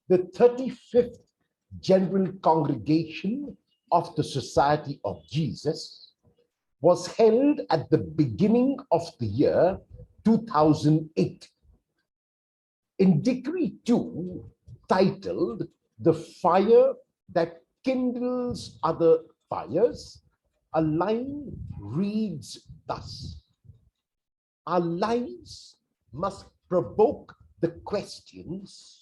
The 35th General Congregation of the Society of Jesus was held at the beginning of the year 2008. In Decree 2, titled "The Fire That Kindles Other Fires," a line reads thus: "Our lives must provoke the questions,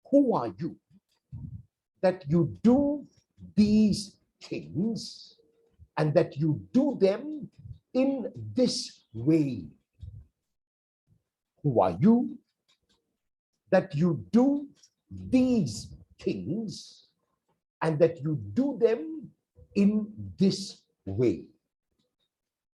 who are you that you do these things and that you do them in this way? Who are you that you do these things and that you do them in this way?"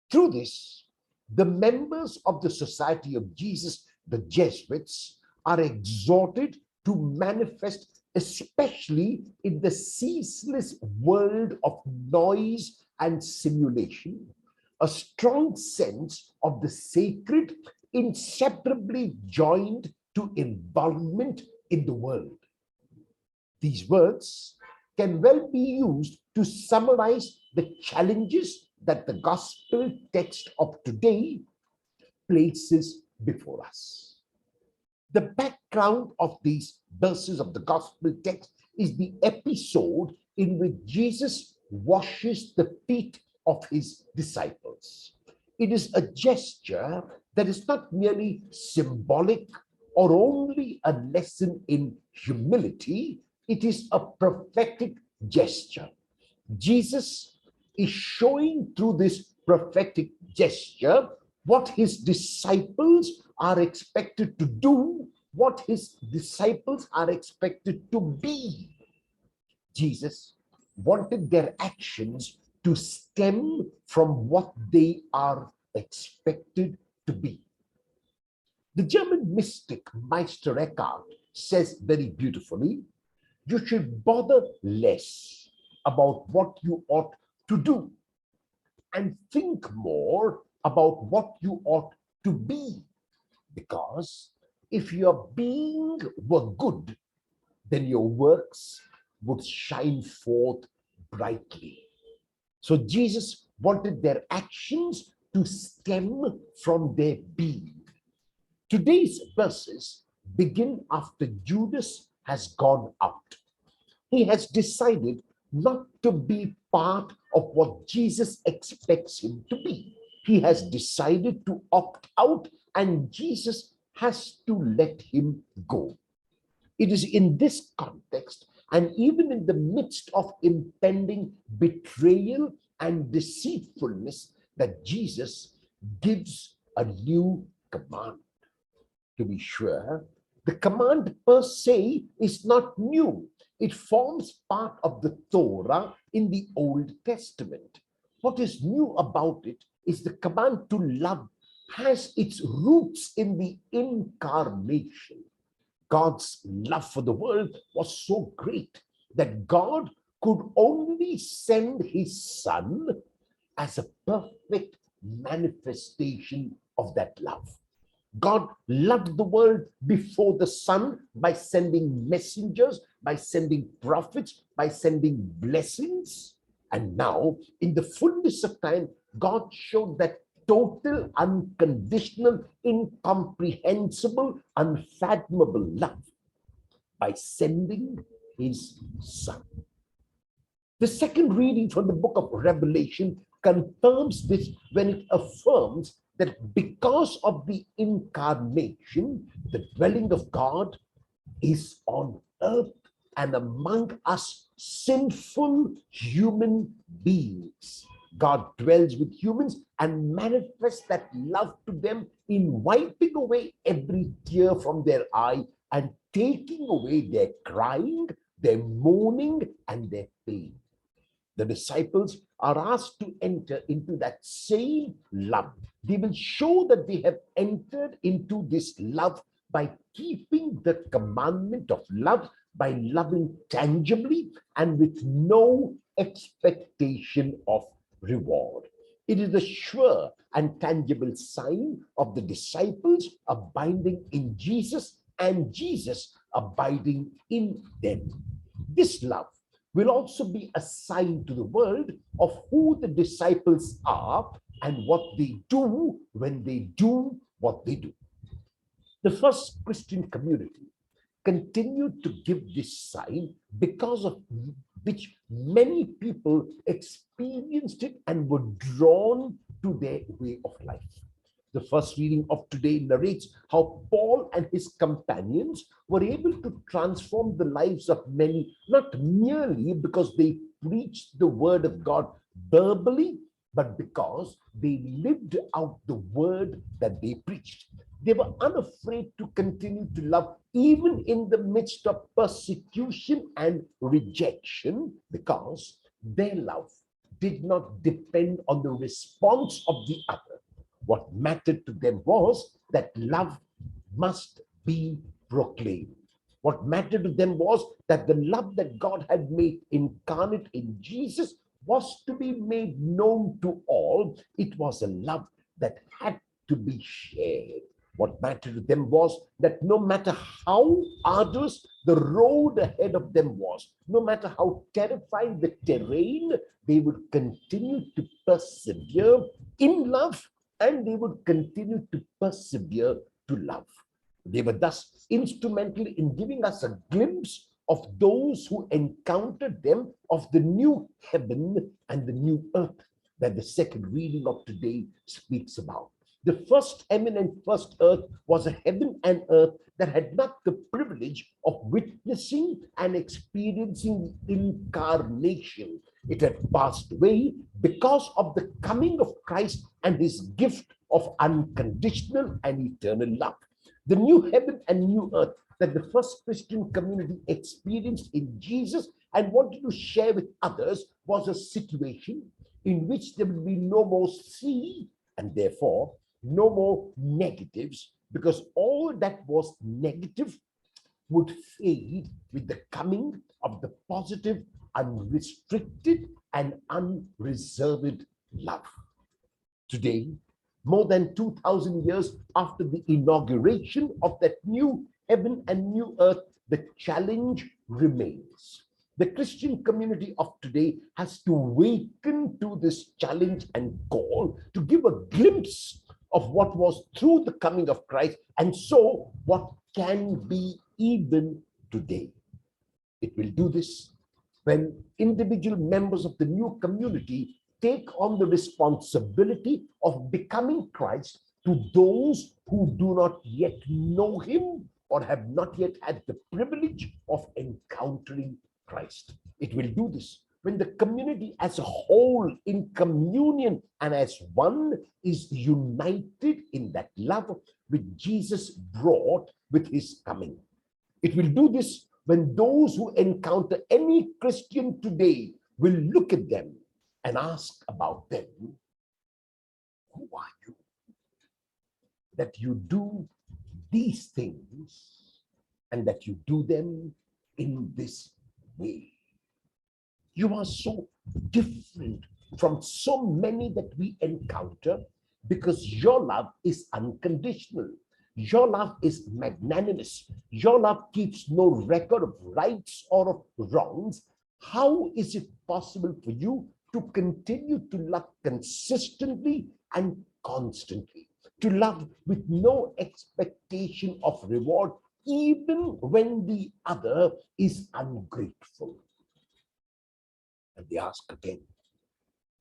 Through this, the members of the Society of Jesus, the Jesuits, are exhorted to manifest, especially in the ceaseless world of noise and simulation, a strong sense of the sacred, inseparably joined to involvement in the world. These words can well be used to summarize the challenges that the gospel text of today places before us. The background of these verses of the gospel text is the episode in which Jesus washes the feet of his disciples. It is a gesture that is not merely symbolic or only a lesson in humility, it is a prophetic gesture. Jesus is showing through this prophetic gesture what his disciples are expected to do, what his disciples are expected to be. Jesus wanted their actions to stem from what they are expected to be. The German mystic Meister Eckhart says very beautifully, "You should bother less about what you ought to do and think more about what you ought to be. Because if your being were good, then your works would shine forth brightly." So Jesus wanted their actions to stem from their being. Today's verses begin after Judas has gone out. He has decided not to be part of what Jesus expects him to be. He has decided to opt out, and Jesus has to let him go. It is in this context, and even in the midst of impending betrayal and deceitfulness, that Jesus gives a new command. To be sure, the command per se is not new. It forms part of the Torah in the Old Testament. What is new about it is the command to love has its roots in the incarnation. God's love for the world was so great that God could only send his Son as a perfect manifestation of that love. God loved the world before the Son by sending messengers, by sending prophets, by sending blessings. And now, in the fullness of time, God showed that total, unconditional, incomprehensible, unfathomable love by sending his Son. The second reading from the book of Revelation confirms this when it affirms that because of the incarnation, the dwelling of God is on earth and among us sinful human beings. God dwells with humans and manifests that love to them in wiping away every tear from their eye and taking away their crying, their mourning, and their pain. The disciples are asked to enter into that same love. They will show that they have entered into this love by keeping the commandment of love, by loving tangibly and with no expectation of reward. It is the sure and tangible sign of the disciples abiding in Jesus and Jesus abiding in them. This love will also be a sign to the world of who the disciples are and what they do when they do what they do. The first Christian community continued to give this sign because of which many people experienced it and were drawn to their way of life. The first reading of today narrates how Paul and his companions were able to transform the lives of many, not merely because they preached the word of God verbally, but because they lived out the word that they preached. They were unafraid to continue to love even in the midst of persecution and rejection because their love did not depend on the response of the other. What mattered to them was that love must be proclaimed. What mattered to them was that the love that God had made incarnate in Jesus was to be made known to all. It was a love that had to be shared. What mattered to them was that no matter how arduous the road ahead of them was, no matter how terrifying the terrain, they would continue to persevere in love, and they would continue to persevere to love. They were thus instrumental in giving us a glimpse of those who encountered them, of the new heaven and the new earth that the second reading of today speaks about. The first heaven and first earth was a heaven and earth that had not the privilege of witnessing and experiencing incarnation. It had passed away because of the coming of Christ and his gift of unconditional and eternal love. The new heaven and new earth that the first Christian community experienced in Jesus and wanted to share with others was a situation in which there would be no more sea and therefore no more negatives, because all that was negative would fade with the coming of the positive, unrestricted, and unreserved love. Today, more than 2,000 years after the inauguration of that new heaven and new earth, the challenge remains. The Christian community of today has to waken to this challenge and call to give a glimpse of what was through the coming of Christ, and so what can be even today. It will do this when individual members of the new community take on the responsibility of becoming Christ to those who do not yet know him or have not yet had the privilege of encountering Christ. It will do this when the community as a whole, in communion and as one, is united in that love which Jesus brought with his coming. It will do this when those who encounter any Christian today will look at them and ask about them. Who are you? That you do these things and that you do them in this way. You are so different from so many that we encounter because your love is unconditional. Your love is magnanimous. Your love keeps no record of rights or of wrongs. How is it possible for you to continue to love consistently and constantly? To love with no expectation of reward, even when the other is ungrateful. And they ask again,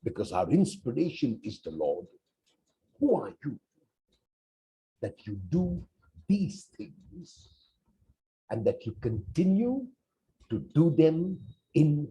because our inspiration is the Lord, who are you that you do these things and that you continue to do them in